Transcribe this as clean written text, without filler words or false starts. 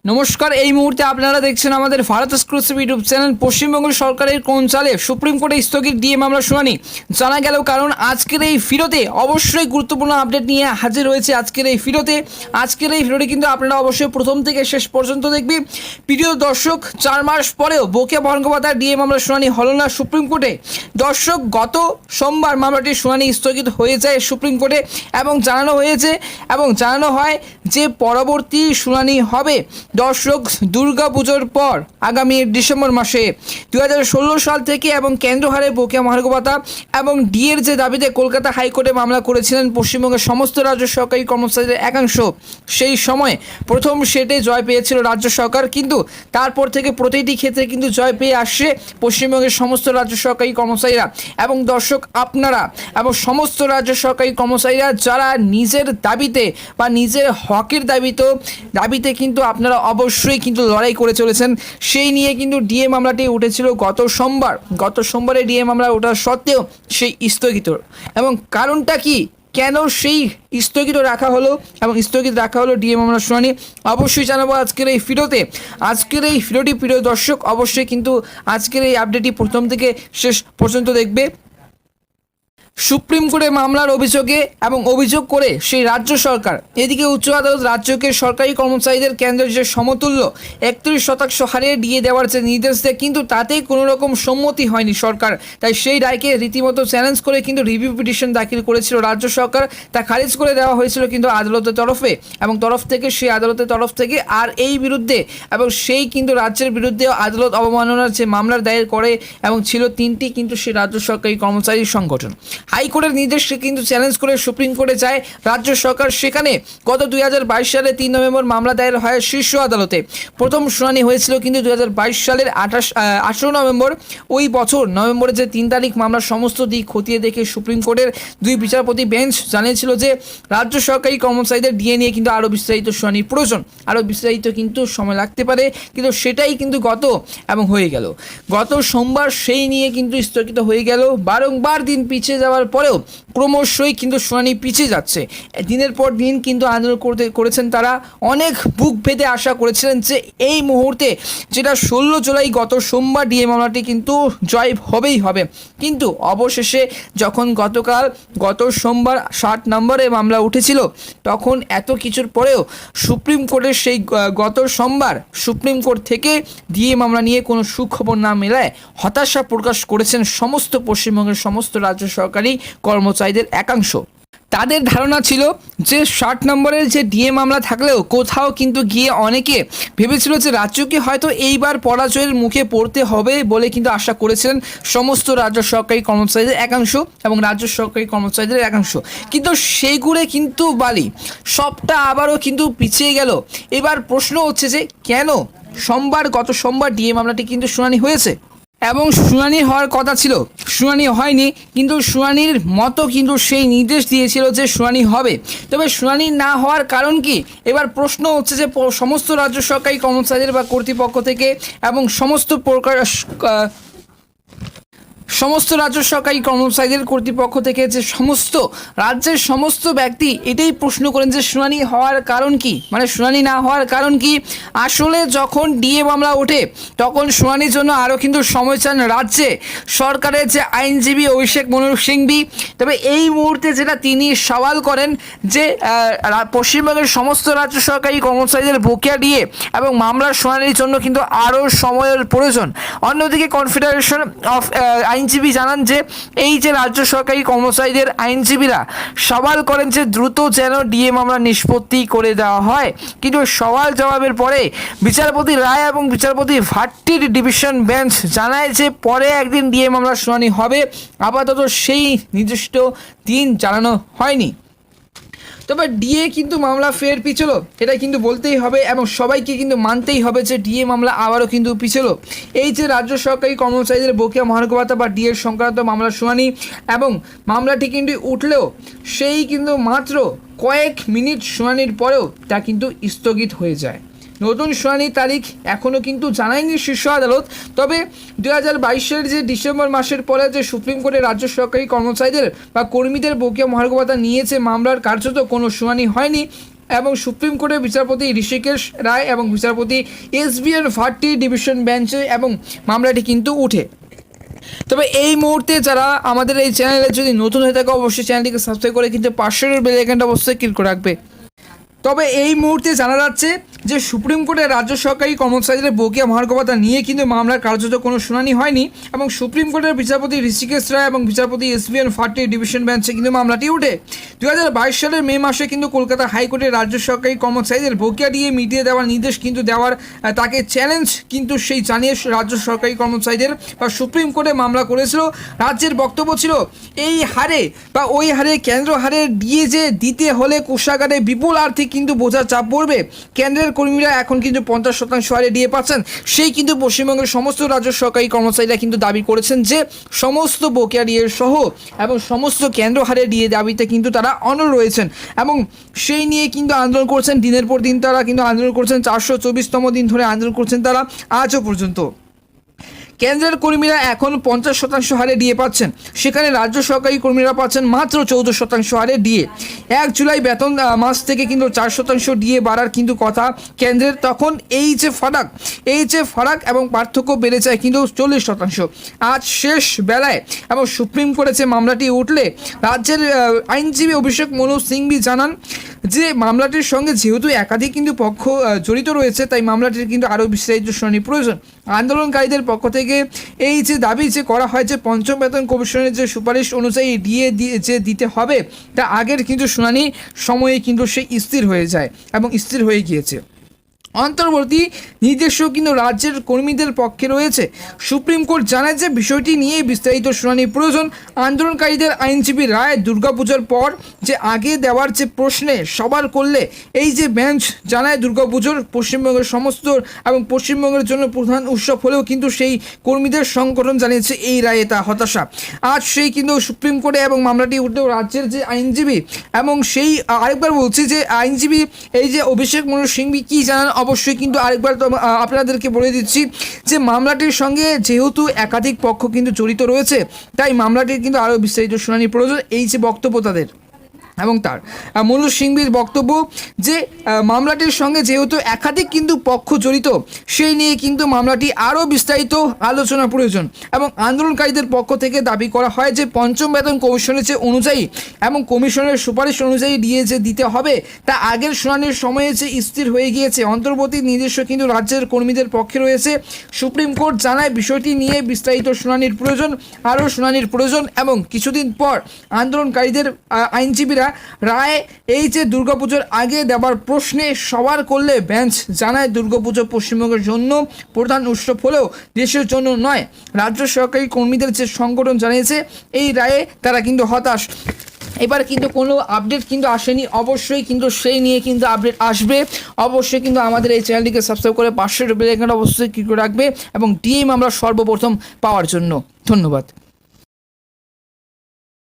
নমস্কার। এই মুহূর্তে আপনারা দেখছেন আমাদের Bharat exclusive YouTube channel. Paschimbanga সরকারের কোন চালে সুপ্রিম কোর্টে স্থগিত ডিএ মামলা শুনানি জানা গেল। কারণ আজকের এই ভিডিওতে অবশ্যই গুরুত্বপূর্ণ আপডেট নিয়ে হাজির হয়েছে আজকের এই ভিডিওতে কিন্তু আপনারা অবশ্যই প্রথম থেকে শেষ পর্যন্ত দেখবেন। প্রিয় দর্শক, 4 মাস পরেও বকেয়া মহার্ঘ ভাতা ডিএ মামলা শুনানি হলো না সুপ্রিম কোর্টে। দর্শক, গত সোমবার মামলাটির শুনানি স্থগিত হয়ে যায় সুপ্রিম কোর্টে এবং জানানো হয় যে পরবর্তী শুনানি হবে দর্শক দুর্গাপুজোর পর আগামী ডিসেম্বর মাসে 2016 সাল থেকে। এবং কেন্দ্র হারে বকেয়া মহার্ঘ ভাতা এবং ডিএর যে দাবিতে কলকাতা হাইকোর্টে মামলা করেছিলেন পশ্চিমবঙ্গের সমস্ত রাজ্য সরকারি কর্মচারীদের একাংশ। সেই সময় প্রথম সেটে জয় পেয়েছিল রাজ্য সরকার, কিন্তু তারপর থেকে প্রতিটি ক্ষেত্রে কিন্তু জয় পেয়ে আসছে পশ্চিমবঙ্গের সমস্ত রাজ্য সরকারি কর্মচারীরা। এবং দর্শক, আপনারা এবং সমস্ত রাজ্য সরকারি কর্মচারীরা যারা নিজের দাবিতে বা নিজের হকের দাবিতে কিন্তু আপনারা অবশ্যই কিন্তু লড়াই করে চলেছেন, সেই নিয়ে কিন্তু ডিএ মামলাটি উঠেছিল গত সোমবারে ডিএ মামলা ওঠার সত্ত্বেও সেই স্থগিত। এবং কারণটা কি, কেন সেই স্থগিত রাখা হলো ডিএ মামলার শুনানি, অবশ্যই জানাবো আজকের এই ভিডিওটি। প্রিয় দর্শক, অবশ্যই কিন্তু আজকের এই আপডেটটি প্রথম থেকে শেষ পর্যন্ত দেখবে। সুপ্রিম কোর্টে মামলার অভিযোগ করে সেই রাজ্য সরকার, এদিকে উচ্চ আদালত রাজ্যকে সরকারি কর্মচারীদের কেন্দ্রের যে সমতুল্য 31% হারে ডিএ দেওয়ার যে নির্দেশ দেয়, কিন্তু তাতেই কোনো রকম সম্মতি হয়নি সরকার। তাই সেই রায়কে রীতিমতো চ্যালেঞ্জ করে কিন্তু রিভিউ পিটিশন দাখিল করেছিল রাজ্য সরকার। তা খারিজ করে দেওয়া হয়েছিল কিন্তু আদালতের তরফ থেকে আর এই বিরুদ্ধে এবং সেই কিন্তু রাজ্যের বিরুদ্ধে আদালত অবমাননার যে মামলার দায়ের করে এবং ছিল 3টি কিন্তু সেই রাজ্য সরকারি কর্মচারী সংগঠন। হাইকোর্টের নির্দেশকে কিন্তু চ্যালেঞ্জ করে সুপ্রিম কোর্টে যায় রাজ্য সরকার। সেখানে গত 2022 সালে 3 নভেম্বর মামলা দায়ের হয় শীর্ষ আদালতে। প্রথম শুনানি হয়েছিল কিন্তু 2022 সালের 18 নভেম্বর। ওই বছর নভেম্বরের যে 3 তারিখ মামলার সমস্ত দিক খতিয়ে দেখে সুপ্রিম কোর্টের 2 বিচারপতি বেঞ্চ জানিয়েছিল যে রাজ্য সরকারি কর্মচারীদের ডিএ নিয়ে কিন্তু আরও বিস্তারিত শুনানির প্রয়োজন, আরও বিস্তারিত কিন্তু সময় লাগতে পারে। কিন্তু সেটাই কিন্তু হয়ে গেল গত সোমবার, সেই নিয়ে কিন্তু স্থগিত হয়ে গেল। বারংবার দিন পিছিয়ে যাওয়ার পরেও ক্রমশই কিন্তু শুনানি পিছিয়ে যাচ্ছে। দিনের পর দিন কিন্তু আন্দোলন করেছেন তারা। অনেক বুক ভেদে আশা করেছিলেন যে এই মুহূর্তে, যেটা 16 জুলাই গত সোমবার ডিএ মামলাটি কিন্তু জয় হবেই হবে। কিন্তু অবশেষে যখন গত সোমবার 60 নম্বরে মামলা উঠেছিল, তখন এত কিছুর পরেও সুপ্রিম কোর্টের সেই গত সোমবার সুপ্রিম কোর্ট থেকে ডিএ মামলা নিয়ে কোনো সুখবর না মেলায় হতাশা প্রকাশ করেছেন সমস্ত পশ্চিমবঙ্গের সমস্ত রাজ্য সরকারি কর্মচারীদের একাংশ। তাদের ধারণা ছিল যে 60 নম্বরের যে ডিএ মামলা থাকলেও কোথাও কিন্তু গিয়ে অনেকে ভেবেছিল যে রাজ্যকে হয়তো এইবার পরাজয়ের মুখে পড়তে হবে বলে কিন্তু আশা করেছিলেন সমস্ত রাজ্য সরকারি কর্মচারীদের একাংশ এবং রাজ্য সরকারি কর্মচারীদের একাংশ। কিন্তু সেইগুলো কিন্তু সবটা আবারও কিন্তু পিছিয়ে গেল। এবার প্রশ্ন হচ্ছে যে কেন গত সোমবার ডিএ মামলাটি কিন্তু শুনানি হয়েছে এবং শুনানি হওয়ার কথা ছিল, শুনানি হয়নি। কিন্তু শুনানির মতো কিন্তু সেই নির্দেশ দিয়েছিল যে শুনানি হবে, তবে শুনানি না হওয়ার কারণ কি? এবার প্রশ্ন হচ্ছে যে সমস্ত রাজ্য সরকারি কর্মচারীদের বা কর্তৃপক্ষ থেকে এবং সমস্ত রাজ্য সরকারি কর্মচারীদের কর্তৃপক্ষ থেকে যে সমস্ত রাজ্যের সমস্ত ব্যক্তি এটাই প্রশ্ন করেন যে শুনানি হওয়ার কারণ কি, শুনানি না হওয়ার কারণ কি। আসলে যখন ডিএ মামলা ওঠে তখন শুনানির জন্য আরও কিন্তু সময় চান রাজ্যে সরকারের যে আইনজীবী অভিষেক মনু সিংভি। তবে এই মুহূর্তে যেটা তিনি সওয়াল করেন যে পশ্চিমবঙ্গের সমস্ত রাজ্য সরকারি কর্মচারীদের বকেয়া ডিএ এবং মামলার শুনানির জন্য কিন্তু আরও সময়ের প্রয়োজন। অন্যদিকে কনফেডারেশন অফ আইনজীবী জানান যে এই যে রাজ্য সরকারি কর্মচারীদের আইনজীবীরা সওয়াল করেন যে দ্রুত যেন ডিএ মামলা নিষ্পত্তি করে দেওয়া হয়। কিন্তু সওয়াল জবাবের পরে বিচারপতি রায় এবং বিচারপতি ভাট্টির ডিভিশন বেঞ্চ জানায় যে পরে একদিন ডিএ মামলার শুনানি হবে। আপাতত সেই নির্দিষ্ট দিন জানানো হয়নি। তবে ডিএ কিন্তু মামলা ফের পিছলো, এটা কিন্তু বলতেই হবে এবং সবাইকে কিন্তু মানতেই হবে যে ডিএ মামলা আবারও কিন্তু পিছলো। এই যে রাজ্য সরকারি কর্মচারীদের বকেয়া মহার্ঘ ভাতা বা ডিএ সংক্রান্ত মামলার শুনানি এবং মামলাটি কিন্তু উঠলেও সেই কিন্তু মাত্র কয়েক মিনিট শুনানির পরেও তা কিন্তু স্থগিত হয়ে যায়। নতুন শুনানির তারিখ এখনও কিন্তু জানায়নি শীর্ষ আদালত। তবে 2022 যে ডিসেম্বর মাসের পরে যে সুপ্রিম কোর্টে রাজ্য সরকারি কর্মচারীদের বা কর্মীদের বকেয়া মহার্ঘ ভাতা নিয়েছে মামলার কার্যত কোনো শুনানি হয়নি এবং সুপ্রিম কোর্টের বিচারপতি ঋষিকেশ রায় এবং বিচারপতি SBN ভাট্টি ডিভিশন বেঞ্চে এবং মামলাটি কিন্তু উঠে। তবে এই মুহূর্তে যারা আমাদের এই চ্যানেলে যদি নতুন হয়ে থাকে অবশ্যই চ্যানেলটিকে সাবস্ক্রাইব করে কিন্তু পাশের বেল আইকনটা অবশ্যই ক্লিক করে রাখবে। তবে এই মুহূর্তে জানা যাচ্ছে যে সুপ্রিম কোর্টের রাজ্য সরকারি কর্মচারীদের বকেয়া মহার্ঘ ভাতা নিয়ে কিন্তু মামলার কার্যত কোনো শুনানি হয়নি এবং সুপ্রিম কোর্টের বিচারপতি ঋষিকেশ রায় এবং বিচারপতি SBN ভাট্টি ডিভিশন বেঞ্চে কিন্তু মামলাটি ওঠে। 2022 সালের মে মাসে কিন্তু কলকাতা হাইকোর্টের রাজ্য সরকারি কর্মচারীদের বকেয়া দিয়ে মিটিয়ে দেওয়ার নির্দেশ কিন্তু দেওয়ার তাকে চ্যালেঞ্জ কিন্তু সেই জানিয়ে রাজ্য সরকারি কর্মচারীদের বা সুপ্রিম কোর্টে মামলা করেছিল। রাজ্যের বক্তব্য ছিল এই হারে বা ওই হারে কেন্দ্র হারে দিয়ে যে দিতে হলে কোষাগারে বিপুল আর্থিক কিন্তু বোঝার চাপ পড়বে। কেন্দ্রের কর্মীরা এখন কিন্তু 50% হারে ডিএ পাচ্ছেন, সেই কিন্তু পশ্চিমবঙ্গের সমস্ত রাজ্য সরকারি কর্মচারীরা কিন্তু দাবি করেছেন যে সমস্ত বকেয়া ডিএ সহ এবং সমস্ত কেন্দ্র হারে ডিএ দাবিতে কিন্তু তারা অনড় রয়েছেন এবং সেই নিয়ে কিন্তু আন্দোলন করছেন। দিনের পর দিন তারা কিন্তু আন্দোলন করছেন, 424তম দিন ধরে আন্দোলন করছেন তারা আজও পর্যন্ত। কেন্দ্রের কর্মীরা এখন 50% হারে ডিএ পাচ্ছেন, সেখানে রাজ্য সরকারি কর্মীরা পাচ্ছেন মাত্র 14% হারে ডিএ। 1 জুলাই বেতন মাস থেকে কিন্তু 4% ডিএ বাড়ার কিন্তু কথা কেন্দ্রের, তখন এই যে ফারাক এবং পার্থক্য বেড়ে যায় কিন্তু 40%। আজ শেষ বেলায় এবং সুপ্রিম কোর্টে যে মামলাটি উঠলে রাজ্যের আইনজীবী অভিষেক মনু সিংভি জানান যে মামলাটির সঙ্গে যেহেতু একাধিক কিন্তু পক্ষ জড়িত রয়েছে তাই মামলাটির কিন্তু আরও বিস্তারিত শুনানি প্রয়োজন। আন্দোলনকারীদের পক্ষ থেকে এই যে দাবি যে করা হয় যে পঞ্চম বেতন কমিশনের যে সুপারিশ অনুযায়ী ডিএ যে দিতে হবে তা আগের কিন্তু শুনানি সময়ে কিন্তু সে স্থির হয়ে যায় এবং স্থির হয়ে গিয়েছে। অন্তর্বর্তী নির্দেশও কিন্তু রাজ্যের কর্মীদের পক্ষে রয়েছে। সুপ্রিম কোর্ট জানায় যে বিষয়টি নিয়ে বিস্তারিত শুনানি প্রয়োজন। আন্দোলনকারীদের আইনজীবী রায় দুর্গাপুজোর পর যে আগে দেওয়ার যে প্রশ্নে সবার করলে এই যে বেঞ্চ জানায় দুর্গাপুজোর পশ্চিমবঙ্গের সমস্ত এবং পশ্চিমবঙ্গের জন্য প্রধান উৎসব হলেও কিন্তু সেই কর্মীদের সংগঠন জানিয়েছে এই রায়ে তা হতাশা। আজ সেই কিন্তু সুপ্রিম কোর্টে এবং মামলাটি উঠলেও রাজ্যের যে আইনজীবী এবং সেই আরেকবার বলছি যে আইনজীবী এই যে অভিষেক মনু সিংভি কী জানান অবশ্যই কিন্তু আরেকবার তো আপনাদেরকে বলে দিচ্ছি যে মামলাটির সঙ্গে যেহেতু একাধিক পক্ষ কিন্তু জড়িত রয়েছে তাই মামলাটির কিন্তু আরও বিস্তারিত শুনানি প্রয়োজন। এই যে বক্তব্য তাদের এবং তার মনু সিংভির বক্তব্য যে মামলাটির সঙ্গে যেহেতু একাধিক কিন্তু পক্ষ জড়িত সেই নিয়ে কিন্তু মামলাটি আরও বিস্তারিত আলোচনা প্রয়োজন এবং আন্দোলনকারীদের পক্ষ থেকে দাবি করা হয় যে পঞ্চম বেতন কমিশনের যে অনুযায়ী এবং কমিশনের সুপারিশ অনুযায়ী ডিএ যে দিতে হবে তা আগের শুনানির সময়ে যে স্থির হয়ে গিয়েছে। অন্তর্বর্তী নির্দেশ কিন্তু রাজ্যের কর্মীদের পক্ষে রয়েছে। সুপ্রিম কোর্ট জানায় বিষয়টি নিয়ে বিস্তারিত শুনানির প্রয়োজন, আরও শুনানির প্রয়োজন এবং কিছুদিন পর আন্দোলনকারীদের আইনজীবীরা রায় এই যে দুর্গাপুজোর আগে দেওয়ার প্রশ্নে সবার করলে বেঞ্চ জানায় দুর্গাপুজো পশ্চিমবঙ্গের জন্য প্রধান উৎসব হলেও দেশের জন্য নয়। রাজ্য সরকারি কর্মীদের যে সংগঠন জানিয়েছে এই রায়ে তারা কিন্তু হতাশ। এবার কিন্তু কোনো আপডেট কিন্তু আসেনি, অবশ্যই কিন্তু সেই নিয়ে কিন্তু আপডেট আসবে। অবশ্যই কিন্তু আমাদের এই চ্যানেলটিকে সাবস্ক্রাইব করে পাশের বেল আইকনটা অবশ্যই ক্লিক করে রাখবে এবং ডিএ মামলা সর্বপ্রথম পাওয়ার জন্য। ধন্যবাদ।